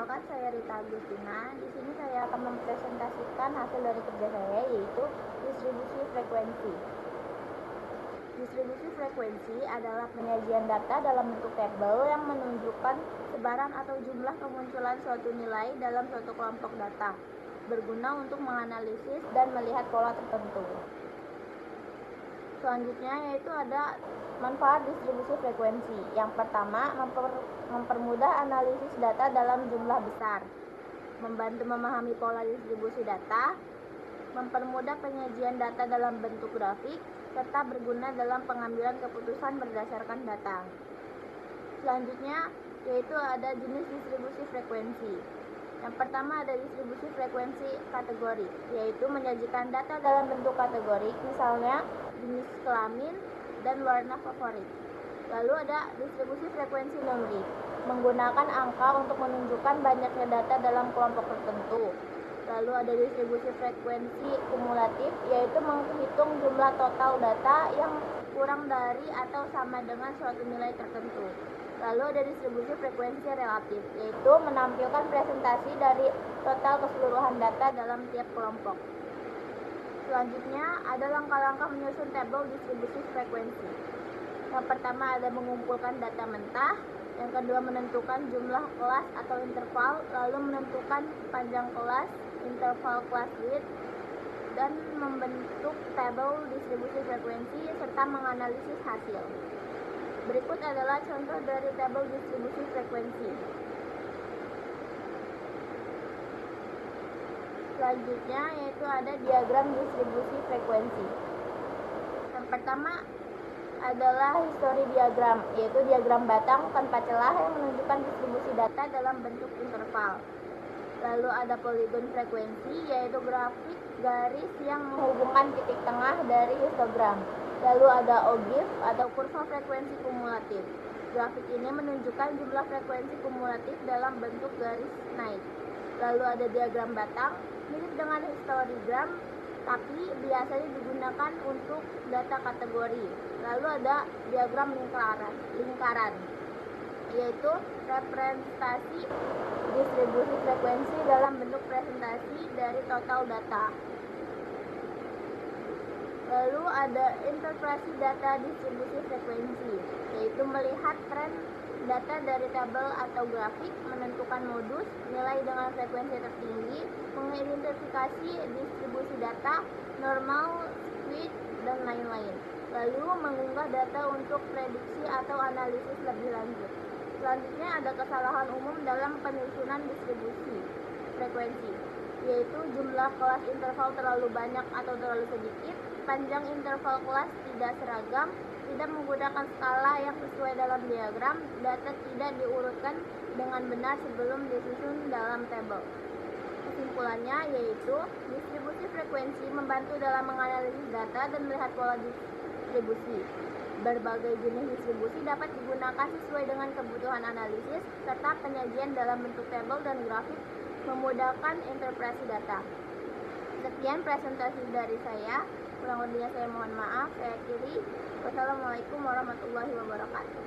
Perkenalkan, saya Rita Agustina. Di sini saya akan mempresentasikan hasil dari kerja saya, yaitu distribusi frekuensi. Distribusi frekuensi adalah penyajian data dalam bentuk tabel yang menunjukkan sebaran atau jumlah kemunculan suatu nilai dalam suatu kelompok data, berguna untuk menganalisis dan melihat pola tertentu. Selanjutnya yaitu ada manfaat distribusi frekuensi. Yang pertama, mempermudah analisis data dalam jumlah besar, membantu memahami pola distribusi data, mempermudah penyajian data dalam bentuk grafik, serta berguna dalam pengambilan keputusan berdasarkan data. Selanjutnya yaitu ada jenis distribusi frekuensi. Yang pertama ada distribusi frekuensi kategori, yaitu menyajikan data dalam bentuk kategori, misalnya jenis kelamin dan warna favorit. Lalu ada distribusi frekuensi numerik, menggunakan angka untuk menunjukkan banyaknya data dalam kelompok tertentu. Lalu ada distribusi frekuensi kumulatif, yaitu menghitung jumlah total data yang kurang dari atau sama dengan suatu nilai tertentu. Lalu ada distribusi frekuensi relatif, yaitu menampilkan presentasi dari total keseluruhan data dalam tiap kelompok. Selanjutnya ada langkah-langkah menyusun tabel distribusi frekuensi. Yang pertama ada mengumpulkan data mentah, yang kedua menentukan jumlah kelas atau interval, lalu menentukan panjang kelas, interval kelas width, dan membentuk tabel distribusi frekuensi serta menganalisis hasil. Berikut adalah contoh dari tabel distribusi frekuensi. Selanjutnya yaitu ada diagram distribusi frekuensi. Yang pertama adalah history diagram, yaitu diagram batang tanpa celah yang menunjukkan distribusi data dalam bentuk interval. Lalu ada polygon frekuensi, yaitu grafik garis yang menghubungkan titik tengah dari histogram. Lalu ada OGIF atau kurva frekuensi kumulatif. Grafik ini menunjukkan jumlah frekuensi kumulatif dalam bentuk garis naik. Lalu ada diagram batang, mirip dengan histogram, tapi biasanya digunakan untuk data kategori. Lalu ada diagram lingkaran, yaitu representasi distribusi frekuensi dalam bentuk presentasi dari total data. Lalu ada interpretasi data distribusi frekuensi, yaitu melihat tren data dari tabel atau grafik, menentukan modus, nilai dengan frekuensi tertinggi, mengidentifikasi distribusi data, normal, squid, dan lain-lain. Lalu mengunggah data untuk prediksi atau analisis lebih lanjut. Selanjutnya ada kesalahan umum dalam penyusunan distribusi frekuensi, yaitu jumlah kelas interval terlalu banyak atau terlalu sedikit, panjang interval kelas tidak seragam, tidak menggunakan skala yang sesuai dalam diagram, data tidak diurutkan dengan benar sebelum disusun dalam tabel. Kesimpulannya yaitu distribusi frekuensi membantu dalam menganalisis data dan melihat pola distribusi. Berbagai jenis distribusi dapat digunakan sesuai dengan kebutuhan analisis, serta penyajian dalam bentuk tabel dan grafik memudahkan interpretasi data. Sekian presentasi dari saya. Kurang lebihnya saya mohon maaf. Saya akhiri. Wassalamualaikum warahmatullahi wabarakatuh.